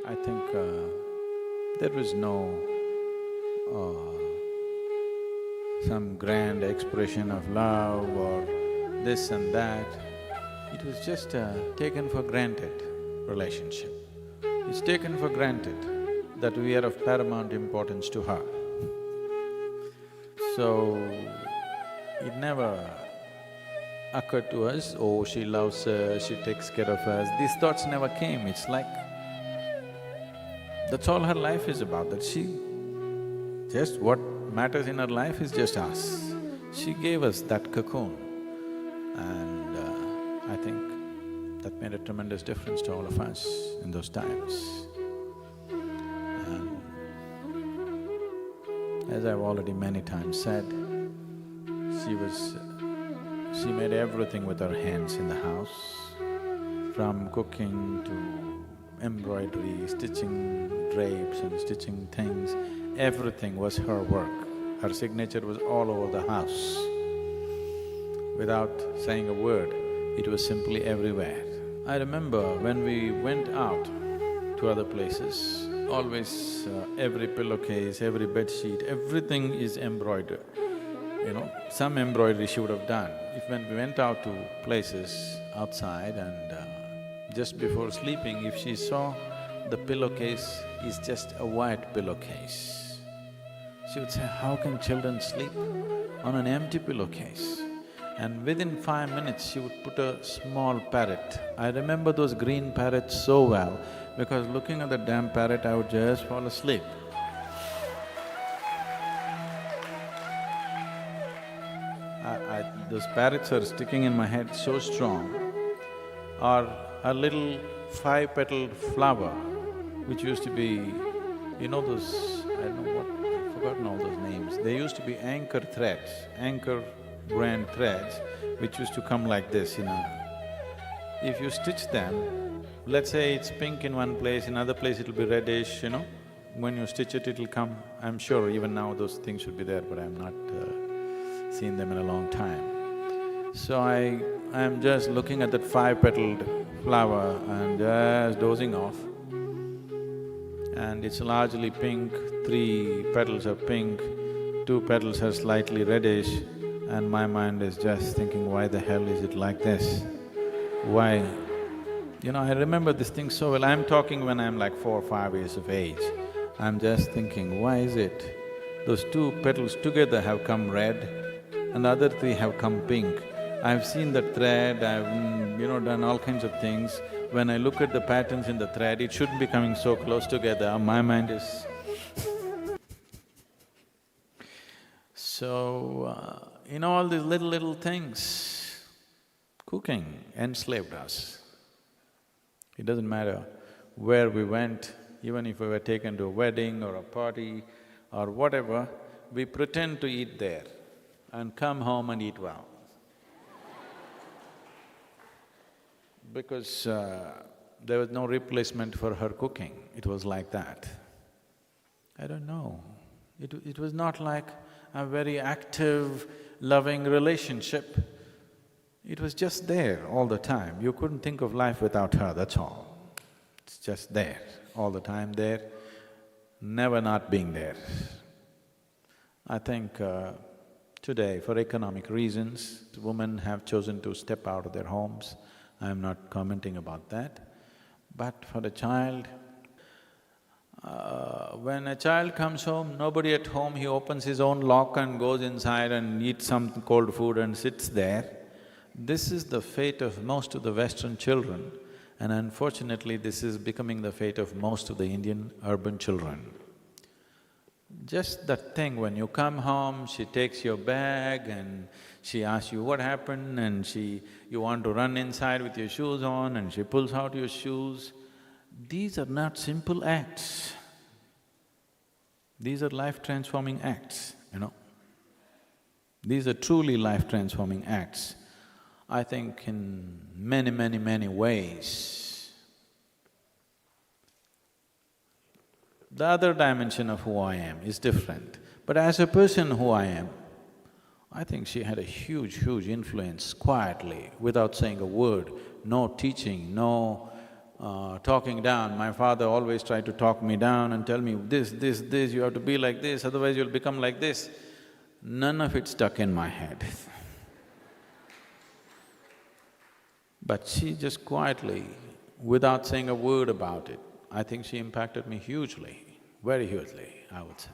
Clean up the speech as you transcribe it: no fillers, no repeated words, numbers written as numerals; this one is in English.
I think there was no some grand expression of love or this and that. It was just a taken for granted relationship. It's taken for granted that we are of paramount importance to her. So, it never occurred to us, oh, she loves us, she takes care of us. These thoughts never came. It's like that's all her life is about, that she… just what matters in her life is just us. She gave us that cocoon and I think that made a tremendous difference to all of us in those times. And as I've already many times said, she made everything with her hands in the house, from cooking to embroidery, stitching drapes and stitching things, everything was her work. Her signature was all over the house. Without saying a word, it was simply everywhere. I remember when we went out to other places, always every pillowcase, every bedsheet, everything is embroidered. Some embroidery she would have done. If when we went out to places outside and just before sleeping, if she saw the pillowcase is just a white pillowcase, she would say, how can children sleep on an empty pillowcase? And within 5 minutes, she would put a small parrot. I remember those green parrots so well, because looking at the damn parrot, I would just fall asleep. Those parrots are sticking in my head so strong. Or a little five-petaled flower, which used to be, those… I don't know what… I've forgotten all those names. They used to be anchor threads, anchor brand threads, which used to come like this, If you stitch them, let's say it's pink in one place, in another place it'll be reddish, When you stitch it, it'll come… I'm sure even now those things should be there, but I'm not seen them in a long time. So I'm just looking at that five-petaled flower and just dozing off. And it's largely pink, 3 petals are pink, 2 petals are slightly reddish, and my mind is just thinking, why the hell is it like this? Why… I remember this thing so well. I'm talking when I'm like 4 or 5 years of age. I'm just thinking, why is it those 2 petals together have come red and the other 3 have come pink? I've seen that thread, I've done all kinds of things. When I look at the patterns in the thread, it shouldn't be coming so close together, my mind is… So, all these little things, cooking enslaved us. It doesn't matter where we went, even if we were taken to a wedding or a party or whatever, we pretend to eat there and come home and eat well. Because there was no replacement for her cooking, it was like that. I don't know, it was not like a very active, loving relationship. It was just there all the time. You couldn't think of life without her, that's all. It's just there, all the time there, never not being there. I think today, for economic reasons, women have chosen to step out of their homes. I'm not commenting about that. But for a child, when a child comes home, nobody at home, he opens his own lock and goes inside and eats some cold food and sits there. This is the fate of most of the Western children, and unfortunately this is becoming the fate of most of the Indian urban children. Just that thing, when you come home, she takes your bag and she asks you what happened, and you want to run inside with your shoes on and she pulls out your shoes. These are not simple acts. These are life-transforming acts, These are truly life-transforming acts. I think in many ways. The other dimension of who I am is different, but as a person who I am, I think she had a huge influence quietly, without saying a word, no teaching, no talking down. My father always tried to talk me down and tell me, this, you have to be like this, otherwise you'll become like this. None of it stuck in my head. But she just quietly, without saying a word about it, I think she impacted me hugely, very hugely, I would say.